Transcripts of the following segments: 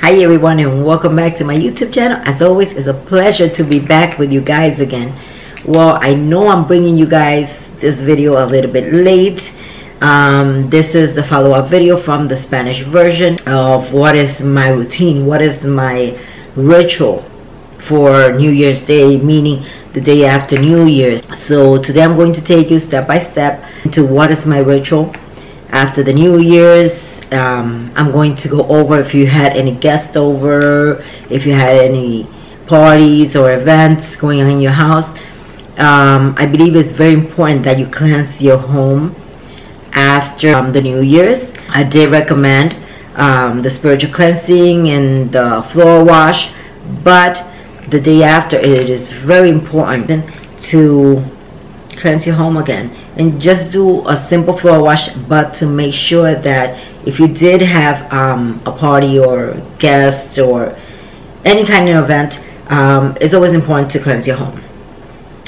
Hi everyone, and welcome back to my YouTube channel. As always, it's a pleasure to be back with you guys again. Well, I know I'm bringing you guys this video a little bit late. This is the follow-up video from the Spanish version of what is my routine, what is my ritual for New Year's Day, meaning the day after New Year's. So today I'm going to take you step by step into what is my ritual after the New Year's. I'm going to go over if you had any guests over, if you had any parties or events going on in your house. I believe it's very important that you cleanse your home after the New Year's. I did recommend the spiritual cleansing and the floor wash, but the day after it is very important to cleanse your home again and just do a simple floor wash, but to make sure that if you did have a party or guests or any kind of event, it's always important to cleanse your home,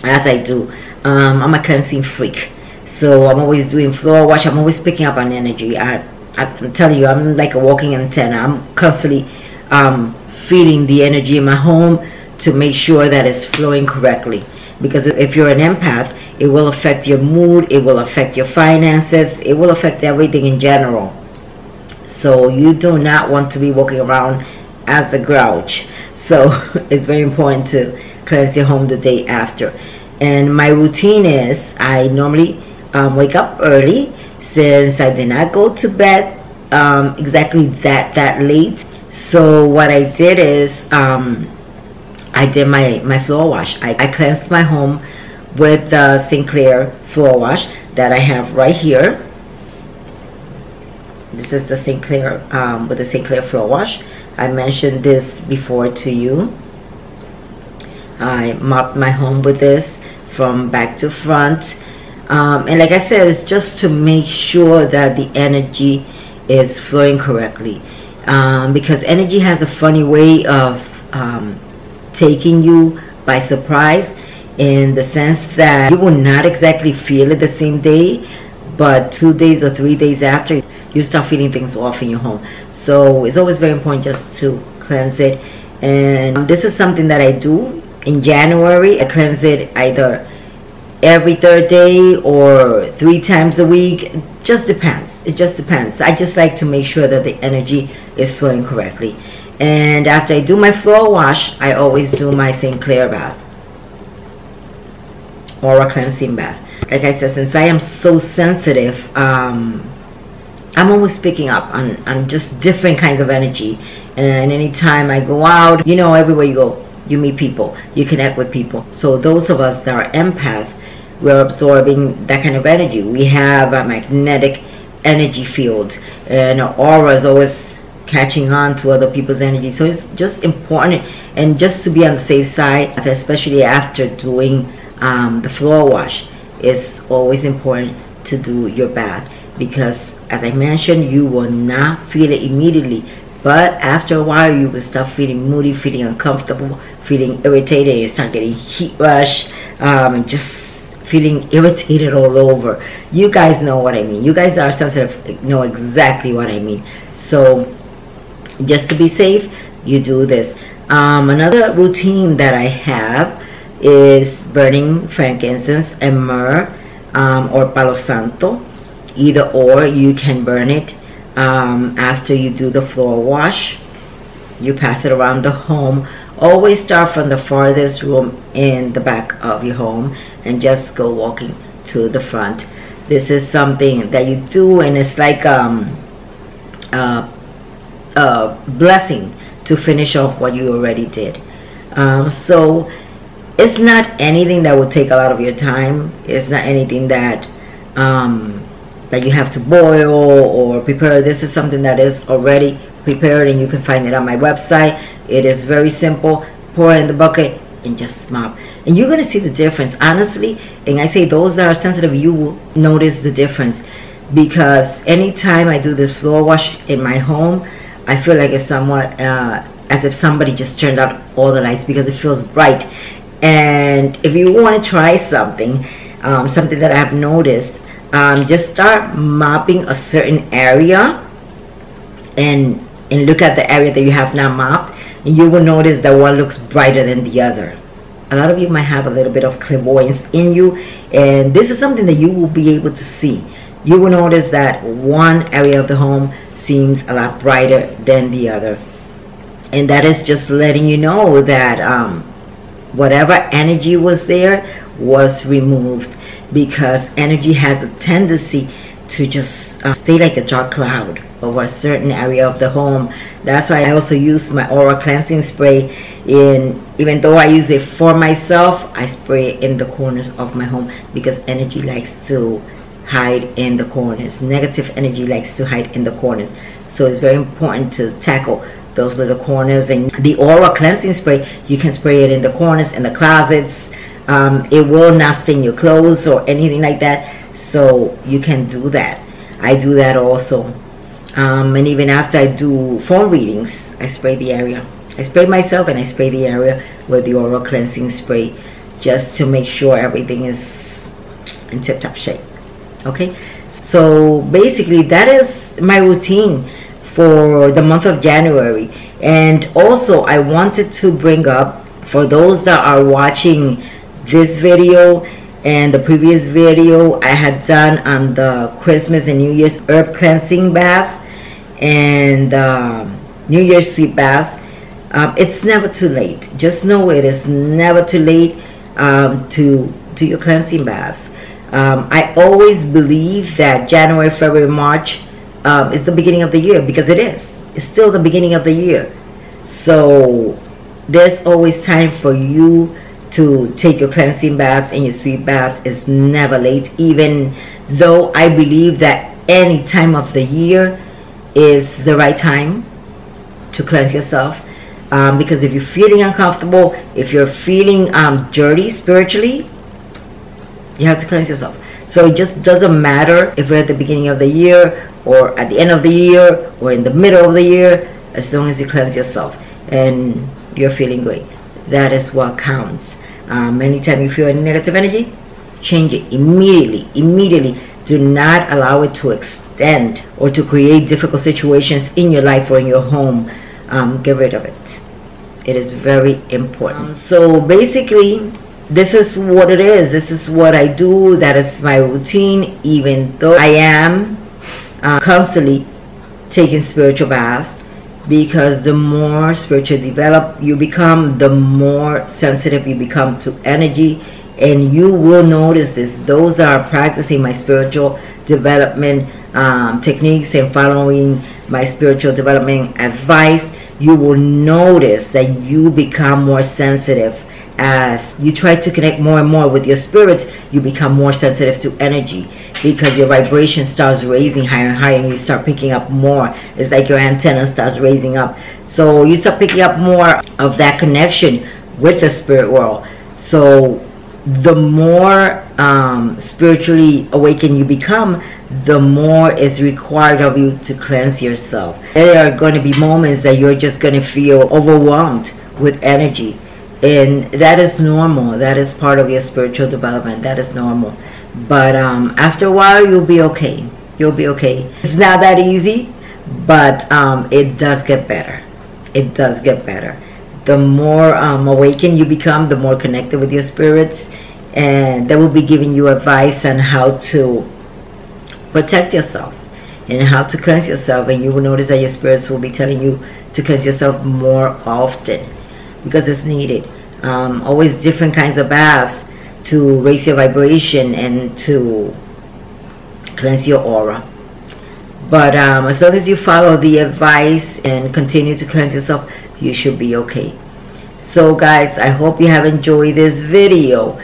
as I do. I'm a cleansing freak, so I'm always doing floor wash. I'm always picking up on energy. I'm telling you, I'm like a walking antenna. I'm constantly feeding the energy in my home to make sure that it's flowing correctly, because if you're an empath, it will affect your mood, it will affect your finances, it will affect everything in general. So you do not want to be walking around as a grouch. So it's very important to cleanse your home the day after. And my routine is, I normally wake up early, since I did not go to bed exactly that late. So what I did is I did my floor wash. I cleansed my home with the Sinclair floor wash that I have right here. This is the Sinclair with the Sinclair floor wash. I mentioned this before to you. I mopped my home with this from back to front, and like I said, it's just to make sure that the energy is flowing correctly, because energy has a funny way of taking you by surprise, in the sense that you will not exactly feel it the same day, but 2 days or 3 days after, you start feeling things off in your home. So it's always very important just to cleanse it. And this is something that I do in January. I cleanse it either every third day or 3 times a week. It just depends. It just depends. I just like to make sure that the energy is flowing correctly. And after I do my floor wash, I always do my Sinclair bath or a cleansing bath. Like I said, since I am so sensitive, I'm always picking up on just different kinds of energy. And anytime I go out, you know, everywhere you go, you meet people, you connect with people. So those of us that are empath, we're absorbing that kind of energy. We have a magnetic energy field, and our aura is always catching on to other people's energy. So it's just important, and just to be on the safe side, especially after doing the floor wash, it's always important to do your bath, because as I mentioned, you will not feel it immediately, but after a while you will start feeling moody, feeling uncomfortable, feeling irritated. You start getting heat rush, and just feeling irritated all over. You guys know what I mean. You guys that are sensitive know exactly what I mean. So just to be safe, you do this. Another routine that I have is burning frankincense and myrrh, or palo santo. Either or, you can burn it after you do the floor wash. You pass it around the home. Always start from the farthest room in the back of your home and just go walking to the front. This is something that you do, and it's like a blessing to finish off what you already did. So it's not anything that will take a lot of your time. It's not anything that that you have to boil or prepare. This is something that is already prepared, and you can find it on my website. It is very simple. Pour it in the bucket and just mop, and you're gonna see the difference, honestly. And I say those that are sensitive, you will notice the difference, because anytime I do this floor wash in my home, I feel like as if somebody just turned out all the lights, because it feels bright. And if you want to try something, something that I have noticed, just start mopping a certain area and and look at the area that you have not mapped, and you will notice that one looks brighter than the other. A lot of you might have a little bit of clairvoyance in you, and this is something that you will be able to see. You will notice that one area of the home seems a lot brighter than the other, and that is just letting you know that whatever energy was there was removed, because energy has a tendency to just stay like a dark cloud over a certain area of the home. That's why I also use my aura cleansing spray. Even though I use it for myself, I spray it in the corners of my home, because energy likes to hide in the corners. Negative energy likes to hide in the corners. So it's very important to tackle those little corners. And the aura cleansing spray, you can spray it in the corners, in the closets. It will not stain your clothes or anything like that, so you can do that. I do that also. And even after I do phone readings, I spray the area. I spray myself and I spray the area with the aura cleansing spray, just to make sure everything is in tip-top shape. Okay, so basically that is my routine for the month of January. And also I wanted to bring up, for those that are watching this video and the previous video I had done on the Christmas and New Year's herb cleansing baths and New Year's sweet baths, it's never too late. Just know it is never too late to do your cleansing baths. I always believe that January, February, March is the beginning of the year, because it is. It's still the beginning of the year. So there's always time for you to take your cleansing baths and your sweet baths. It's never late, even though I believe that any time of the year is the right time to cleanse yourself. Because if you're feeling uncomfortable, if you're feeling dirty spiritually, you have to cleanse yourself. So it just doesn't matter if we're at the beginning of the year or at the end of the year or in the middle of the year, as long as you cleanse yourself and you're feeling great. That is what counts. Anytime you feel any negative energy, change it immediately. Immediately. Do not allow it to extend or to create difficult situations in your life or in your home. Get rid of it. It is very important. So basically, this is what it is. This is what I do. That is my routine, even though I am constantly taking spiritual baths, because the more spiritually developed you become, the more sensitive you become to energy. And you will notice this. Those that are practicing my spiritual development techniques and following my spiritual development advice, you will notice that you become more sensitive. As you try to connect more and more with your spirit, you become more sensitive to energy, because your vibration starts raising higher and higher, and you start picking up more. It's like your antenna starts raising up, so you start picking up more of that connection with the spirit world. So the more spiritually awakened you become, the more is required of you to cleanse yourself. There are going to be moments that you're just going to feel overwhelmed with energy, and that is normal. That is part of your spiritual development. That is normal. But after a while, you'll be okay. You'll be okay. It's not that easy, but it does get better. It does get better. The more awakened you become, the more connected with your spirits, and they will be giving you advice on how to protect yourself and how to cleanse yourself. And you will notice that your spirits will be telling you to cleanse yourself more often, because it's needed. Always different kinds of baths to raise your vibration and to cleanse your aura. But as long as you follow the advice and continue to cleanse yourself, you should be okay. So guys, I hope you have enjoyed this video.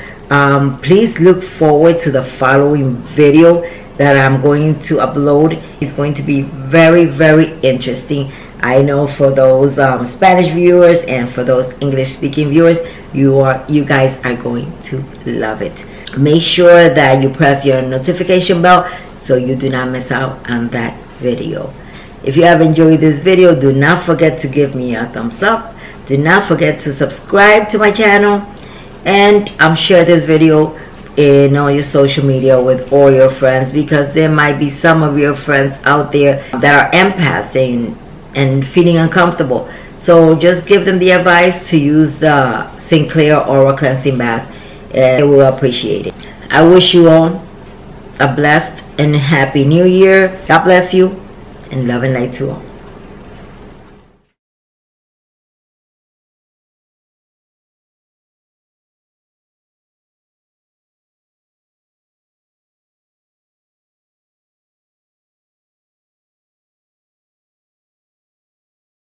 Please look forward to the following video that I'm going to upload. It's going to be very, very interesting. I know for those Spanish viewers and for those English speaking viewers, you guys are going to love it. Make sure that you press your notification bell so you do not miss out on that video. If you have enjoyed this video, do not forget to give me a thumbs up. Do not forget to subscribe to my channel, and share this video in all your social media with all your friends, because there might be some of your friends out there that are empaths, and and feeling uncomfortable. So just give them the advice to use the St. Clair Aura Cleansing Bath, and they will appreciate it. I wish you all a blessed and happy new year. God bless you, and love and light to all.